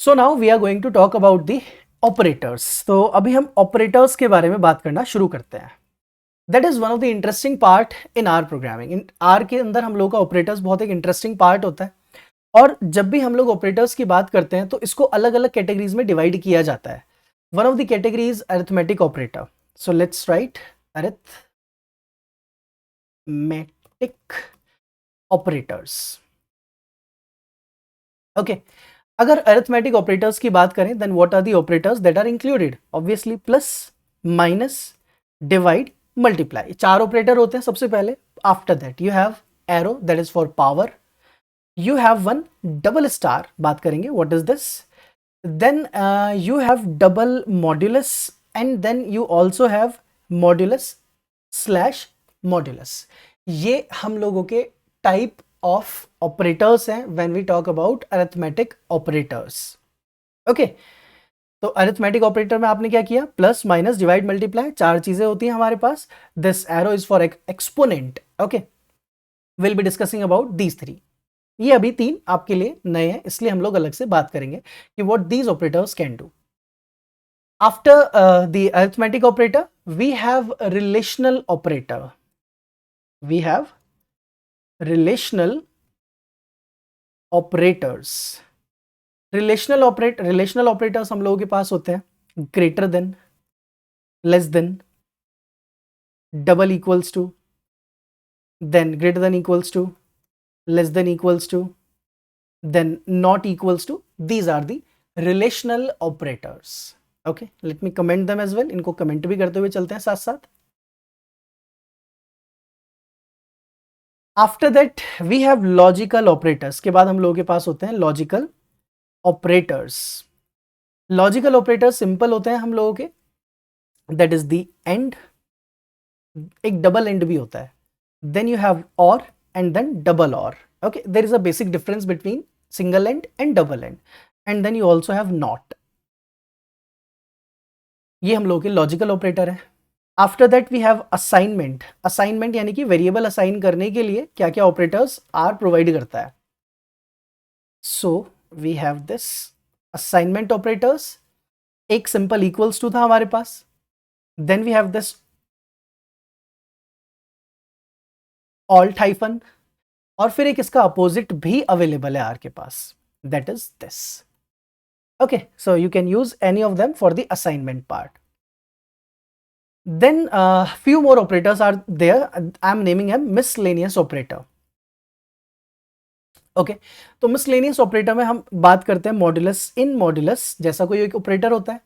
So now we are going to talk about the operators. तो अभी हम operators के बारे में बात करना शुरू करते हैं। That is one of the interesting part in R programming. In are के अंदर हम लोग का ऑपरेटर्स बहुत एक इंटरेस्टिंग पार्ट होता है। और जब भी हम लोग ऑपरेटर्स की बात करते हैं तो इसको अलग अलग कैटेगरीज में डिवाइड किया जाता है। One of the categories arithmetic operator. So let's write arithmetic operators. Okay, अगर अरिथमेटिक ऑपरेटर्स की बात करें then what are the operators that are included? Obviously plus, minus, divide, multiply. चार ऑपरेटर होते हैं सबसे पहले। After that you have arrow that is for power. You have one double star, बात करेंगे what is this. Then you have double modulus and then you also have modulus slash modulus. ये हम लोगों के टाइप ऑफ ऑपरेटर्स हैं when we talk about arithmetic operators. Okay, तो arithmetic operator में आपने क्या किया? प्लस, माइनस, डिवाइड, मल्टीप्लाई, चार चीजें होती हैं हमारे पास। This arrow is for exponent. Okay, will be discussing about these three. ये अभी तीन आपके लिए नए हैं, इसलिए हम लोग अलग से बात करेंगे कि what these operators can do. After the arithmetic operator we have relational operator. We have relational operators. Relational operators हम लोगों के पास होते हैं greater than, less than, double equals to, then greater than equals to, less than equals to, then not equals to. These are the relational operators. Okay, let me comment them as well. इनको comment भी करते हुए चलते हैं साथ साथ। After that we have logical operators. के बाद हम लोगों के पास होते हैं logical operators. Logical operators simple होते हैं हम लोगों के। दैट इज द एंड, एक डबल एंड भी होता है। Then you have or and then double or. Okay, there is a basic difference between single and and double and. And then you also have not. ये हम लोगों के logical operator है। After that we have assignment. Assignment यानी कि variable assign करने के लिए क्या क्या ऑपरेटर्स आर प्रोवाइड करता है। So we have this assignment operators. एक सिंपल इक्वल्स टू था हमारे पास। Then we have this alt hyphen, और फिर एक इसका अपोजिट भी अवेलेबल है आर के पास, that is this. Okay, so you can use any of them for the assignment part. Then few more operators are there. I am naming them miscellaneous operator. Okay, तो miscellaneous operator में हम बात करते हैं modulus इन modulus जैसा कोई एक operator होता है।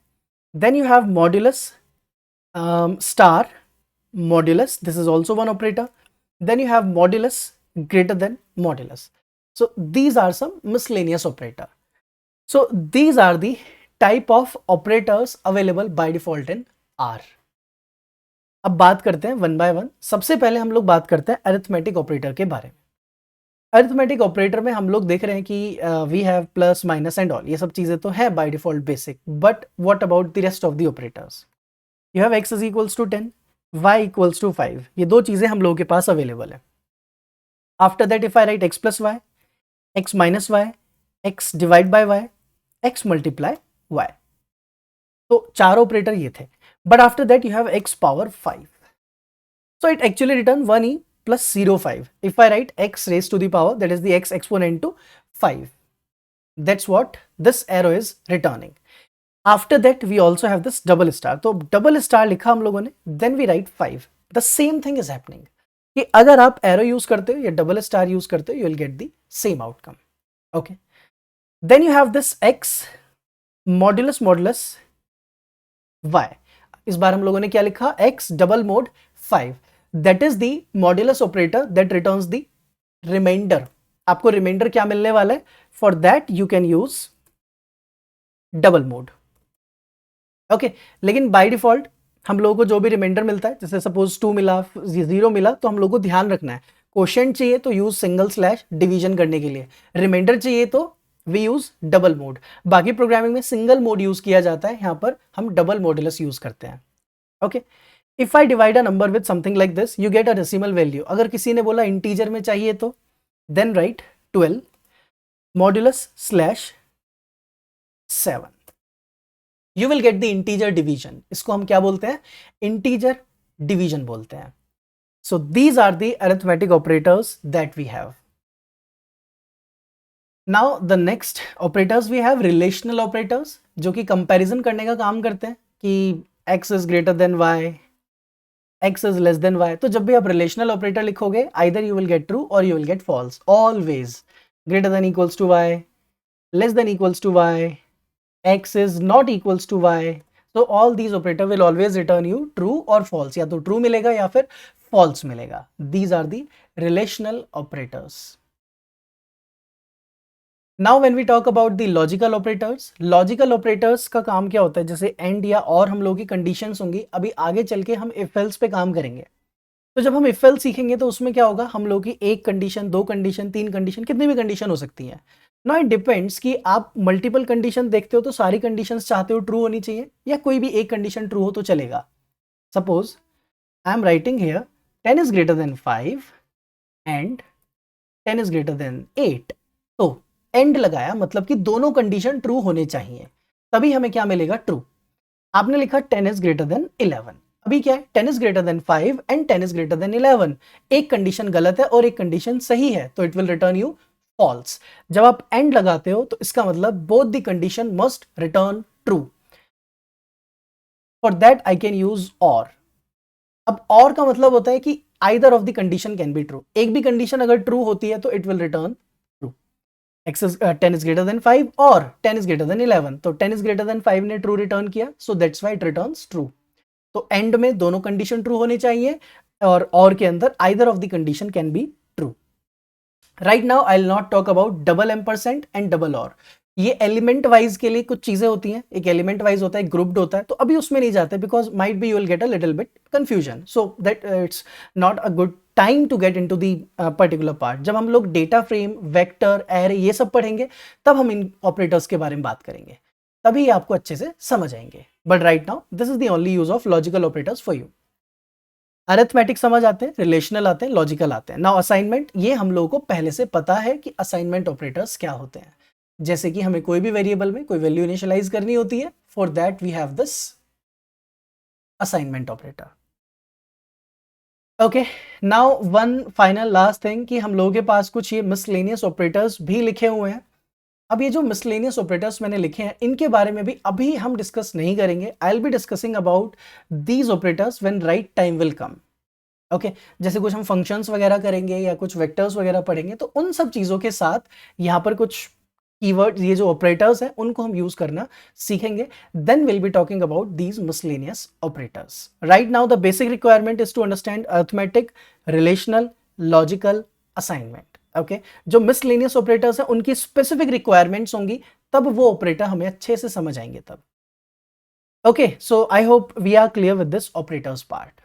Then you have modulus star modulus, this is also one operator. Then you have modulus greater than modulus. So these are some miscellaneous operator. So these are the type of operators available by default in R. अब बात करते हैं one by one. सबसे पहले हम लोग बात करते हैं अरिथमेटिक ऑपरेटर के बारे में। अरिथमेटिक ऑपरेटर में हम लोग देख रहे हैं कि we have plus, minus and all. ये सब चीजें तो है by default basic, but what about the rest of the operators? You have x is equals to 10, y equals to 5। ये दो चीजें हम लोगों के पास अवेलेबल है। After that if I write x plus y, x minus y, x divide by y, x multiply y. तो चार ऑपरेटर ये थे। But after that you have x power 5. So it actually return 1e plus 0.5. If I write x raised to the power, that is the x exponent to 5. That's what this arrow is returning. After that we also have this double star. तो double star लिखा हम लोगों ने, then we write 5. The same thing is happening. कि अगर आप arrow use करते हो या double star use करते हो, you will get the same outcome. Okay. Then you have this x modulus modulus y. इस बार हम लोगों ने क्या लिखा? x double mod 5, that is the modulus operator that returns the remainder. आपको रिमाइंडर क्या मिलने वाला है? For that you can use double mod. Okay, लेकिन बाय डिफॉल्ट हम लोगों को जो भी रिमाइंडर मिलता है, जैसे सपोज 2 मिला, 0 मिला, तो हम लोग को ध्यान रखना है क्वोशिएंट चाहिए तो यूज सिंगल स्लैश डिवीजन करने के लिए, रिमाइंडर चाहिए तो वी यूज डबल मोड। बाकी प्रोग्रामिंग में सिंगल मोड यूज किया जाता है, यहां पर हम डबल मॉड्यूलस यूज करते हैं। Okay, if I divide a number with something like this, you get a decimal value. अगर किसी ने बोला इंटीजर में चाहिए तो then write 12 modulus slash 7. You will get the integer division. इसको हम क्या बोलते हैं? Integer division बोलते हैं. So these are the arithmetic operators that we have. Now the next operators we have relational operators, जो कि comparison करने का काम करते हैं कि x is greater than y, x is less than y. तो जब भी आप relational operator लिखोगे, either you will get true or you will get false. Always greater than equals to y, less than equals to y, x is not equals to y. So all these operator will always return you true or false. या तो true मिलेगा या फिर false मिलेगा. These are the relational operators. Now when we talk about the logical operators का काम क्या होता है? जैसे and या और हम लोगों की conditions होंगी, अभी आगे चल के हम if else पे काम करेंगे. तो जब हम if else सीखेंगे तो उसमें क्या होगा? हम लोगों की एक कंडीशन, दो कंडीशन, तीन कंडीशन, कितनी भी कंडीशन हो सकती है. नाउ इट डिपेंड्स कि आप मल्टीपल कंडीशन देखते हो तो सारी कंडीशंस चाहते हो ट्रू होनी चाहिए या कोई भी एक कंडीशन ट्रू हो तो चलेगा. Suppose I am writing here 10 is greater than 5 and 10 is greater than 8. तो एंड लगाया मतलब कि दोनों कंडीशन ट्रू होने चाहिए, तभी हमें क्या मिलेगा? ट्रू. आपने लिखा 10 इज ग्रेटर देन 11. अभी क्या है? 10 is greater than 5 and 10 is greater than 11. एक कंडीशन गलत है और एक कंडीशन सही है, तो it will return you false. जब आप एंड लगाते हो तो इसका मतलब both the condition must return true. For that I can use or. अब और का मतलब होता है कि either of the condition can be true. एक भी कंडीशन अगर ट्रू होती है तो it will return true. 10 is greater than 5 और 10 is greater than 11. तो 10 is greater than 5 ने ट्रू रिटर्न किया, so that's why it returns true. तो एंड में दोनों कंडीशन ट्रू होने चाहिए और के अंदर either of the condition can be true. Right now I will not talk about double ampersand and double और. ये एलिमेंट वाइज के लिए कुछ चीजें होती हैं, एक एलिमेंट वाइज होता है, ग्रुप्ड होता है, तो अभी उसमें नहीं जाते because might be you will get a little bit confusion. So that it's not a good time to get into the particular part. जब हम लोग डेटा फ्रेम, वेक्टर, एरे ये सब पढ़ेंगे तब हम इन ऑपरेटर्स के बारे में बात करेंगे, तभी आपको अच्छे से समझ आएंगे. But right now this is the only use of logical operators for you. Arithmetic समझ आते हैं, रिलेशनल आते हैं, लॉजिकल आते हैं. नाउ असाइनमेंट, ये हम लोगों को पहले से पता है कि असाइनमेंट ऑपरेटर्स क्या होते हैं. जैसे कि हमें कोई भी वेरिएबल में कोई वैल्यू इनिशियलाइज करनी होती है, for that we have this assignment operator. Okay, now one final last thing कि हम लोगों के पास कुछ ये मिसलेनियस ऑपरेटर्स भी लिखे हुए हैं. अब ये जो मिसलेनियस ऑपरेटर्स मैंने लिखे हैं इनके बारे में भी अभी हम डिस्कस नहीं करेंगे. I will be discussing about these operators when right time will come. Okay, जैसे कुछ हम फंक्शंस वगैरह करेंगे या कुछ वेक्टर्स वगैरह पढ़ेंगे तो उन सब चीज़ों के साथ यहाँ पर कुछ कीवर्ड, ये जो ऑपरेटर्स हैं उनको हम यूज करना सीखेंगे. Then will be talking about these miscellaneous operators. Right now the basic requirement is to understand arithmetic, relational, logical, assignment. Okay, जो मिसलेनियस ऑपरेटर्स हैं उनकी स्पेसिफिक रिक्वायरमेंट्स होंगी, तब वो ऑपरेटर हमें अच्छे से समझ आएंगे तब. Okay, so I hope we are clear with this operators part.